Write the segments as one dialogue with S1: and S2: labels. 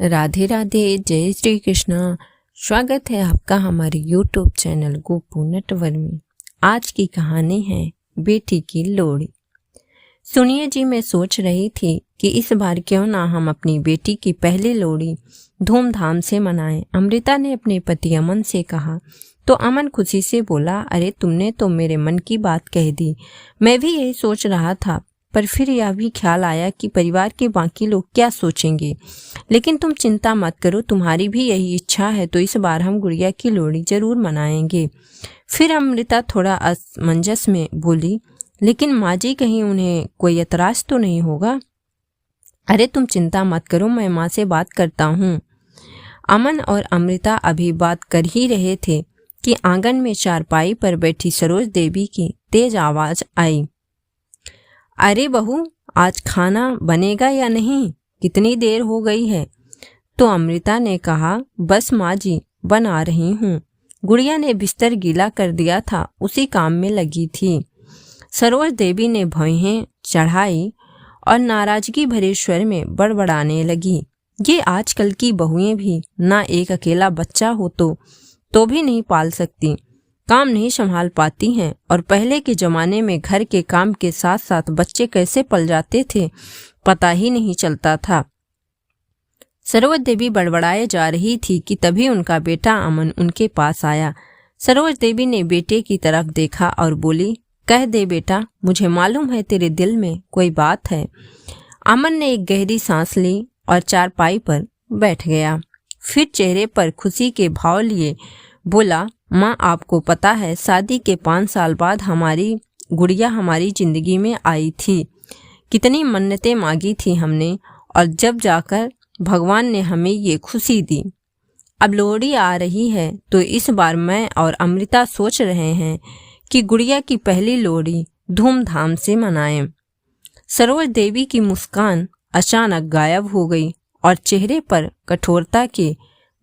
S1: राधे राधे, जय श्री कृष्णा। स्वागत है आपका हमारे YouTube चैनल गोपू नटवर में। आज की कहानी है बेटी की लोड़ी। सुनिए जी, मैं सोच रही थी कि इस बार क्यों ना हम अपनी बेटी की पहली लोड़ी धूमधाम से मनाएं। अमृता ने अपने पति अमन से कहा तो अमन खुशी से बोला, अरे तुमने तो मेरे मन की बात कह दी। मैं भी यही सोच रहा था, पर फिर यह भी ख्याल आया कि परिवार के बाकी लोग क्या सोचेंगे। लेकिन तुम चिंता मत करो, तुम्हारी भी यही इच्छा है तो इस बार हम गुड़िया की लोड़ी जरूर मनाएंगे। फिर अमृता थोड़ा असमंजस में बोली, लेकिन माँ जी कहीं उन्हें कोई एतराज तो नहीं होगा? अरे तुम चिंता मत करो, मैं माँ से बात करता हूँ। अमन और अमृता अभी बात कर ही रहे थे कि आंगन में चारपाई पर बैठी सरोज देवी की तेज आवाज आई, अरे बहू, आज खाना बनेगा या नहीं? कितनी देर हो गई है? तो अमृता ने कहा, बस माँ जी, बना रही हूँ। गुड़िया ने बिस्तर गीला कर दिया था, उसी काम में लगी थी। सरोज देवी ने भौहें चढ़ाई और नाराजगी भरे स्वर में बड़बड़ाने लगी, ये आजकल की बहुएं भी ना एक अकेला बच्चा हो तो भी नहीं पाल सकती, काम नहीं संभाल पाती हैं। और पहले के जमाने में घर के काम के साथ साथ बच्चे कैसे पल जाते थे पता ही नहीं चलता था। सरोज देवी बड़बड़ाए जा रही थी कि तभी उनका बेटा अमन उनके पास आया। सरोज देवी ने बेटे की तरफ देखा और बोली, कह दे बेटा, मुझे मालूम है तेरे दिल में कोई बात है। अमन ने एक गहरी सांस ली और चारपाई पर बैठ गया। फिर चेहरे पर खुशी के भाव लिए बोला, माँ आपको पता है, शादी के 5 साल बाद हमारी गुड़िया हमारी जिंदगी में आई थी। कितनी मन्नतें मांगी थी हमने, और जब जाकर भगवान ने हमें ये खुशी दी। अब लोहड़ी आ रही है तो इस बार मैं और अमृता सोच रहे हैं कि गुड़िया की पहली लोहड़ी धूमधाम से मनाएं। सरोज देवी की मुस्कान अचानक गायब हो गई और चेहरे पर कठोरता के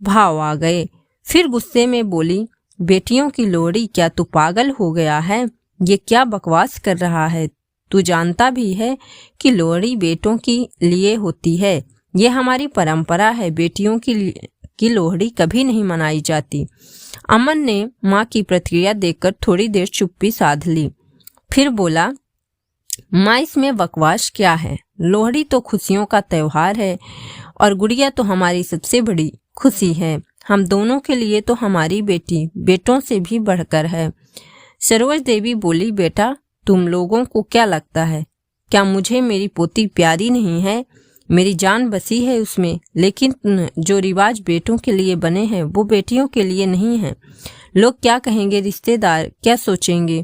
S1: भाव आ गए। फिर गुस्से में बोली, बेटियों की लोहड़ी, क्या तू पागल हो गया है? ये क्या बकवास कर रहा है? तू जानता भी है कि लोहड़ी बेटों के लिए होती है, ये हमारी परंपरा है। बेटियों की लोहड़ी कभी नहीं मनाई जाती। अमन ने माँ की प्रतिक्रिया देखकर थोड़ी देर चुप्पी साध ली, फिर बोला, माँ इसमें बकवास क्या है? लोहड़ी तो खुशियों का त्योहार है और गुड़िया तो हमारी सबसे बड़ी खुशी है। हम दोनों के लिए तो हमारी बेटी बेटों से भी बढ़कर है। सरोज देवी बोली, बेटा तुम लोगों को क्या लगता है, क्या मुझे मेरी पोती प्यारी नहीं है? मेरी जान बसी है उसमें, लेकिन जो रिवाज बेटों के लिए बने हैं वो बेटियों के लिए नहीं है। लोग क्या कहेंगे, रिश्तेदार क्या सोचेंगे?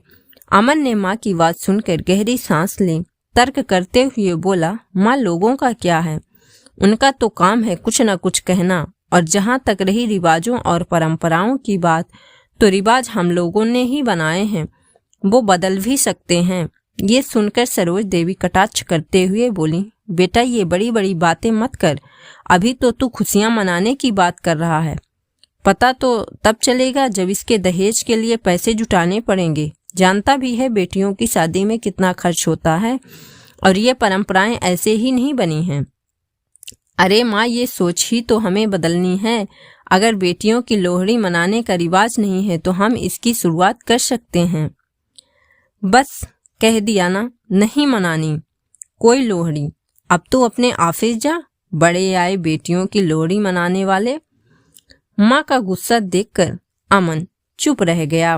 S1: अमन ने माँ की बात सुनकर गहरी सांस ली। तर्क करते हुए बोला, माँ लोगों का क्या है, उनका तो काम है कुछ न कुछ कहना। और जहाँ तक रही रिवाजों और परंपराओं की बात, तो रिवाज हम लोगों ने ही बनाए हैं, वो बदल भी सकते हैं। ये सुनकर सरोज देवी कटाक्ष करते हुए बोली, बेटा ये बड़ी बड़ी बातें मत कर, अभी तो तू खुशियां मनाने की बात कर रहा है। पता तो तब चलेगा जब इसके दहेज के लिए पैसे जुटाने पड़ेंगे। जानता भी है बेटियों की शादी में कितना खर्च होता है, और ये परंपराएं ऐसे ही नहीं बनी हैं। अरे माँ, ये सोच ही तो हमें बदलनी है। अगर बेटियों की लोहड़ी मनाने का रिवाज नहीं है तो हम इसकी शुरुआत कर सकते हैं। बस कह दिया ना, नहीं मनानी कोई लोहड़ी। अब तो अपने ऑफिस जा, बड़े आए बेटियों की लोहड़ी मनाने वाले। माँ का गुस्सा देखकर अमन चुप रह गया।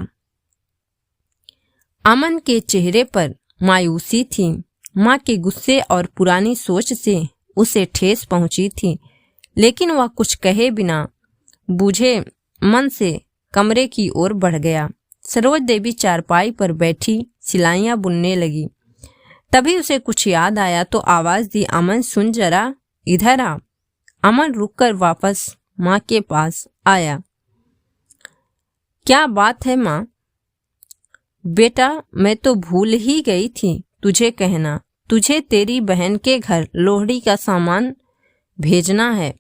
S1: अमन के चेहरे पर मायूसी थी। माँ के गुस्से और पुरानी सोच से उसे ठेस पहुंची थी, लेकिन वह कुछ कहे बिना बूझे मन से कमरे की ओर बढ़ गया। सरोज देवी चारपाई पर बैठी सिलाइयां बुनने लगी। तभी उसे कुछ याद आया तो आवाज दी, अमन सुन जरा, इधर आ। अमन रुककर वापस माँ के पास आया। क्या बात है माँ? बेटा मैं तो भूल ही गई थी तुझे कहना, तुझे तेरी बहन के घर लोहड़ी का सामान भेजना है।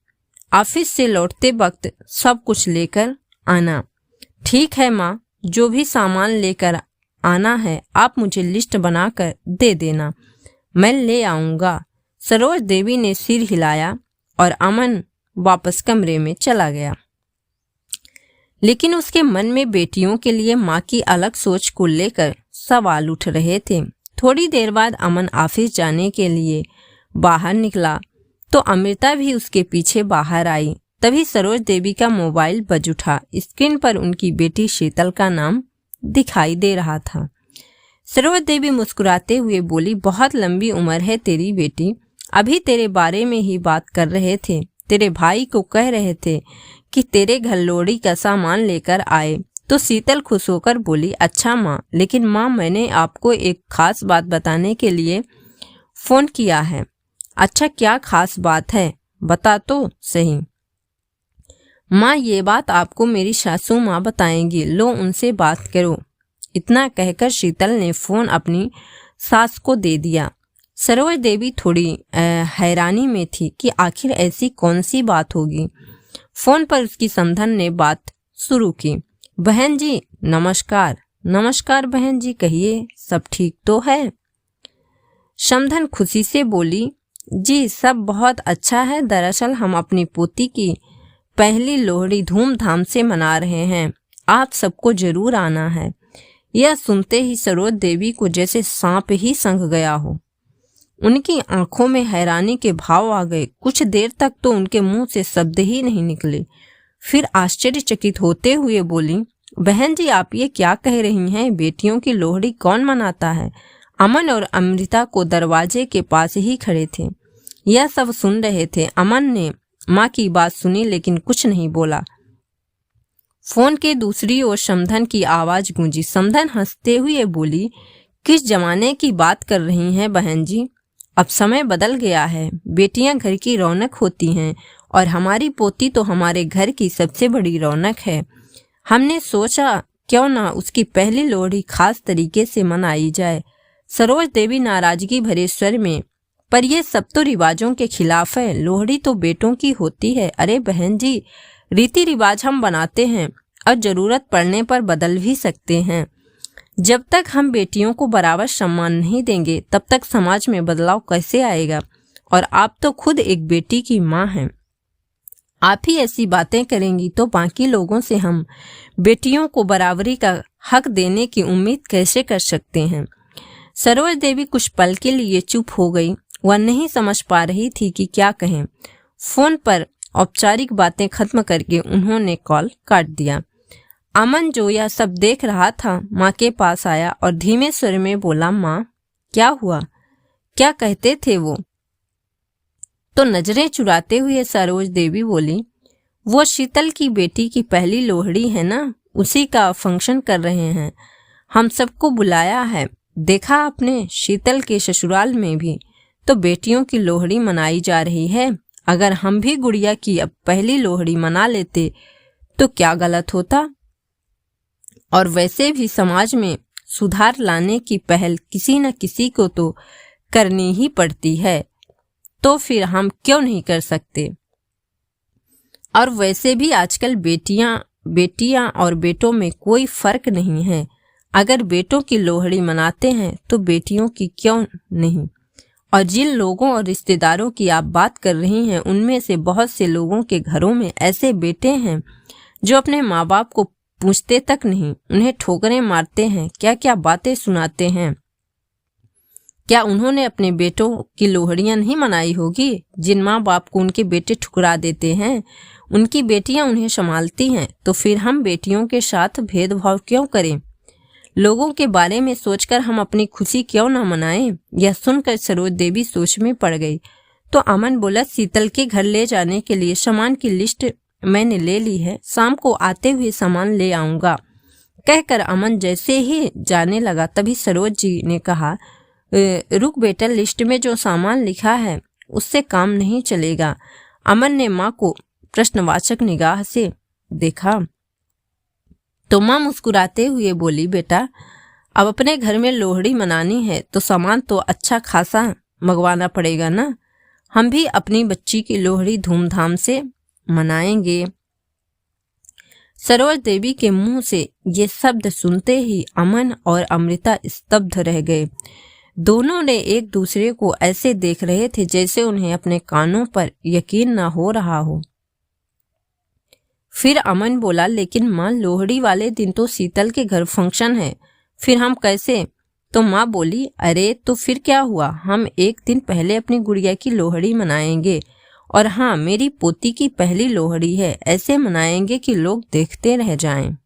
S1: ऑफिस से लौटते वक्त सब कुछ लेकर आना। ठीक है माँ, जो भी सामान लेकर आना है आप मुझे लिस्ट बनाकर दे देना, मैं ले आऊँगा। सरोज देवी ने सिर हिलाया और अमन वापस कमरे में चला गया। लेकिन उसके मन में बेटियों के लिए माँ की अलग सोच को लेकर सवाल उठ रहे थे। थोड़ी देर बाद अमन ऑफिस जाने के लिए बाहर निकला तो अमृता भी उसके पीछे बाहर आई। तभी सरोज देवी का मोबाइल बज उठा। स्क्रीन पर उनकी बेटी शीतल का नाम दिखाई दे रहा था। सरोज देवी मुस्कुराते हुए बोली, बहुत लंबी उम्र है तेरी बेटी, अभी तेरे बारे में ही बात कर रहे थे। तेरे भाई को कह रहे थे कि तेरे घर लोहड़ी का सामान लेकर आए। तो शीतल खुश होकर बोली, अच्छा माँ, लेकिन माँ मैंने आपको एक खास बात बताने के लिए फोन किया है। अच्छा, क्या खास बात है, बता तो सही। माँ, ये बात आपको मेरी सासू माँ बताएंगी, लो उनसे बात करो। इतना कहकर शीतल ने फोन अपनी सास को दे दिया। सरोज देवी थोड़ी हैरानी में थी कि आखिर ऐसी कौन सी बात होगी। फोन पर उसकी समधन ने बात शुरू की। बहन जी नमस्कार। नमस्कार बहन जी, कहिए सब ठीक तो है? समधन खुशी से बोली, जी सब बहुत अच्छा है। दरअसल हम अपनी पोती की पहली लोहड़ी धूमधाम से मना रहे हैं, आप सबको जरूर आना है। यह सुनते ही सरोज देवी को जैसे सांप ही संग गया हो। उनकी आंखों में हैरानी के भाव आ गए। कुछ देर तक तो उनके मुंह से शब्द ही नहीं निकले। फिर आश्चर्यचकित होते हुए बोली, बहन जी आप ये क्या कह रही हैं? बेटियों की लोहड़ी कौन मनाता है? अमन और अमृता को दरवाजे के पास ही खड़े थे, यह सब सुन रहे थे। अमन ने माँ की बात सुनी लेकिन कुछ नहीं बोला। फोन के दूसरी ओर समधन की आवाज गूंजी। समधन हंसते हुए बोली, किस जमाने की बात कर रही हैं बहन जी? अब समय बदल गया है, बेटियां घर की रौनक होती हैं और हमारी पोती तो हमारे घर की सबसे बड़ी रौनक है। हमने सोचा क्यों ना उसकी पहली लोहड़ी खास तरीके से मनाई जाए। सरोज देवी नाराजगी भरे स्वर में, पर ये सब तो रिवाजों के खिलाफ है, लोहड़ी तो बेटों की होती है। अरे बहन जी, रीति रिवाज हम बनाते हैं और जरूरत पड़ने पर बदल भी सकते हैं। जब तक हम बेटियों को बराबर सम्मान नहीं देंगे तब तक समाज में बदलाव कैसे आएगा? और आप तो खुद एक बेटी की माँ हैं, आप ही ऐसी बातें करेंगी तो बाकी लोगों से हम बेटियों को बराबरी का हक देने की उम्मीद कैसे कर सकते हैं? सरोज देवी कुछ पल के लिए चुप हो गई। वह नहीं समझ पा रही थी कि क्या कहें। फोन पर औपचारिक बातें खत्म करके उन्होंने कॉल काट दिया। अमन जो यह सब देख रहा था माँ के पास आया और धीमे स्वर में बोला, माँ क्या हुआ, क्या कहते थे वो? तो नजरें चुराते हुए सरोज देवी बोली, वो शीतल की बेटी की पहली लोहड़ी है ना, उसी का फंक्शन कर रहे हैं, हम सबको बुलाया है। देखा आपने, शीतल के ससुराल में भी तो बेटियों की लोहड़ी मनाई जा रही है। अगर हम भी गुड़िया की अब पहली लोहड़ी मना लेते तो क्या गलत होता? और वैसे भी समाज में सुधार लाने की पहल किसी न किसी को तो करनी ही पड़ती है, तो फिर हम क्यों नहीं कर सकते? और वैसे भी आजकल बेटियां और बेटों में कोई फर्क नहीं है। अगर बेटों की लोहड़ी मनाते हैं तो बेटियों की क्यों नहीं? और जिन लोगों और रिश्तेदारों की आप बात कर रही हैं उनमें से बहुत से लोगों के घरों में ऐसे बेटे हैं जो अपने माँ बाप को पूछते तक नहीं, उन्हें ठोकरें मारते हैं, क्या क्या बातें सुनाते हैं। क्या उन्होंने अपने बेटों की लोहड़ियां नहीं मनाई होगी? जिन माँ बाप को उनके बेटे ठुकरा देते हैं उनकी बेटियां उन्हें संभालती हैं, तो फिर हम बेटियों के साथ भेदभाव क्यों करें? लोगों के बारे में सोचकर हम अपनी खुशी क्यों ना मनाएं? यह सुनकर सरोज देवी सोच में पड़ गई। तो अमन बोला, शीतल के घर ले जाने के लिए सामान की लिस्ट मैंने ले ली है, शाम को आते हुए सामान ले आऊंगा। कहकर अमन जैसे ही जाने लगा तभी सरोज जी ने कहा, रुक बेटा, लिस्ट में जो सामान लिखा है उससे काम नहीं चलेगा। अमन ने माँ को प्रश्नवाचक निगाह से देखा तो माँ मुस्कुराते हुए बोली, बेटा अब अपने घर में लोहड़ी मनानी है तो सामान तो अच्छा खासा मंगवाना पड़ेगा ना। हम भी अपनी बच्ची की लोहड़ी धूमधाम से मनाएंगे। सरोज देवी के मुंह से ये शब्द सुनते ही अमन और अमृता स्तब्ध रह गए। दोनों ने एक दूसरे को ऐसे देख रहे थे जैसे उन्हें अपने कानों पर यकीन न हो रहा हो। फिर अमन बोला, लेकिन माँ लोहड़ी वाले दिन तो शीतल के घर फंक्शन है, फिर हम कैसे? तो माँ बोली, अरे तो फिर क्या हुआ, हम एक दिन पहले अपनी गुड़िया की लोहड़ी मनाएंगे। और हाँ, मेरी पोती की पहली लोहड़ी है, ऐसे मनाएंगे कि लोग देखते रह जाएं।